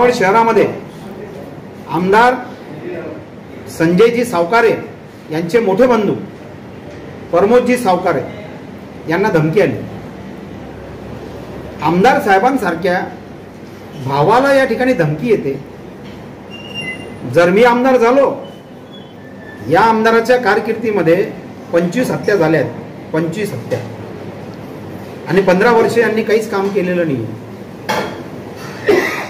शहरामध्ये आमदार संजयजी सावकारे यांचे मोठे बंधू प्रमोदजी सावकारे यांना धमकी आली। आमदार साहेबांसारख्या भावाला या ठिकाणी धमकी येते। जर मी आमदार झालो, या आमदाराच्या कारकिर्दीमध्ये 25 हत्या झाल्या आहेत, 25 हत्या, आणि 15 वर्षे यांनी काहीच काम केलेलं नाही।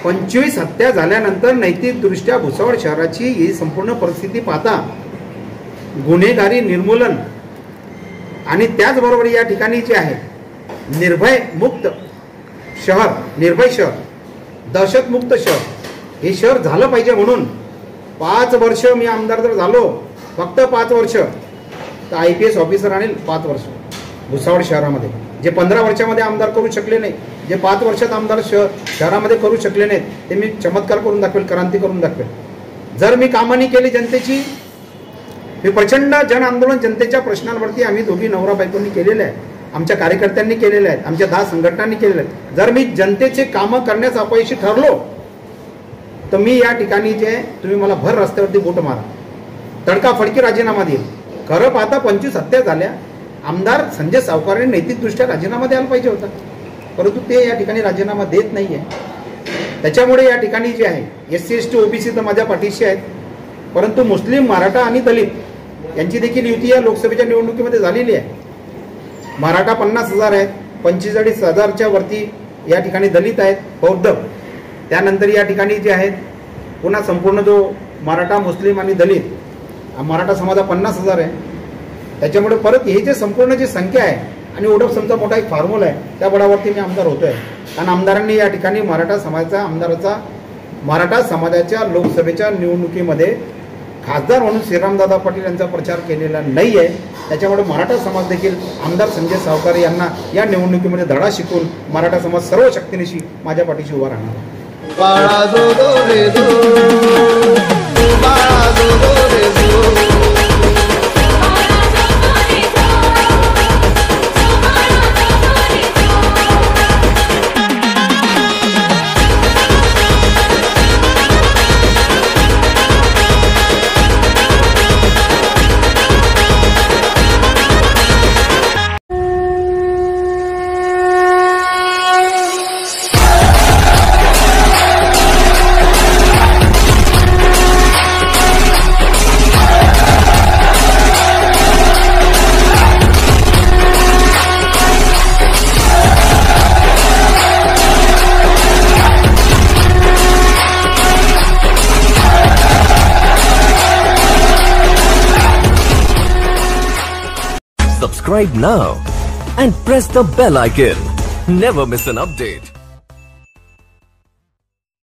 25 हत्या झाल्यानंतर नैतिकदृष्ट्या भुसावळ शहराची ही संपूर्ण परिस्थिती पाहता गुन्हेगारी निर्मूलन आणि त्याचबरोबर या ठिकाणी जे आहे निर्भय मुक्त शहर, निर्भय शहर, दहशतमुक्त शहर हे शहर झालं पाहिजे। म्हणून 5 वर्ष मी आमदार जर झालो, फक्त 5 वर्ष, तर IPS ऑफिसर आणेल 5 वर्ष भुसावळ शहरामध्ये। जे 15 वर्षामध्ये आमदार करू शकले नाही, जे 5 वर्षात आमदार शहरामध्ये करू शकले नाहीत, ते मी चमत्कार करून दाखवेल, क्रांती करून दाखवेल। जर मी कामानी केली जनतेची, मी प्रचंड जन आंदोलन जनतेच्या प्रश्नांवरती आम्ही दोघी नवरा बायकोंनी केलेले आहे, आमच्या कार्यकर्त्यांनी केलेले आहेत, आमच्या 10 संघटनांनी केलेले आहेत। जर मी जनतेचे कामं करण्यास अपयशी ठरलो, तर मी या ठिकाणी जे तुम्ही मला भर रस्त्यावरती बोट मारा, तडकाफडकी राजीनामा देईल। खरं पाहता 25 हत्या झाल्या, आमदार संजय सावकारेंनी नैतिकदृष्ट्या राजीनामा द्यायला पाहिजे होता, परंतु ते या ठिकाणी राजीनामा देत नाहीये। त्याच्यामुळे या ठिकाणी जे आहे SC ST OBC तर माझ्या पाठीशी आहेत, परंतु मुस्लिम, मराठा आणि दलित यांची देखील युती या लोकसभेच्या निवडणुकीमध्ये झालेली आहे। मराठा 50,000 आहेत, 45,000च्या वरती या ठिकाणी दलित आहेत, बौद्ध, त्यानंतर या ठिकाणी जे आहेत पुन्हा संपूर्ण जो मराठा, मुस्लिम आणि दलित, मराठा समाज 50,000 आहे। त्याच्यामुळे परत हे जे संपूर्ण जी संख्या आहे आणि ओडफसमचा मोठा एक फॉर्म्युला आहे, त्या बळावरती मी आमदार होतोय। कारण आमदारांनी या ठिकाणी मराठा समाजाचा आमदाराचा मराठा समाजाच्या लोकसभेच्या निवडणुकीमध्ये खासदार म्हणून श्रीरामदादा पाटील यांचा प्रचार केलेला नाही आहे। त्याच्यामुळे मराठा समाज देखील आमदार संजय सावकारे यांना या निवडणुकीमध्ये धडा शिकून मराठा समाज सर्व शक्तीनिशी माझ्या पाठीशी उभा राहणार। Subscribe now and press the bell icon. Never miss an update.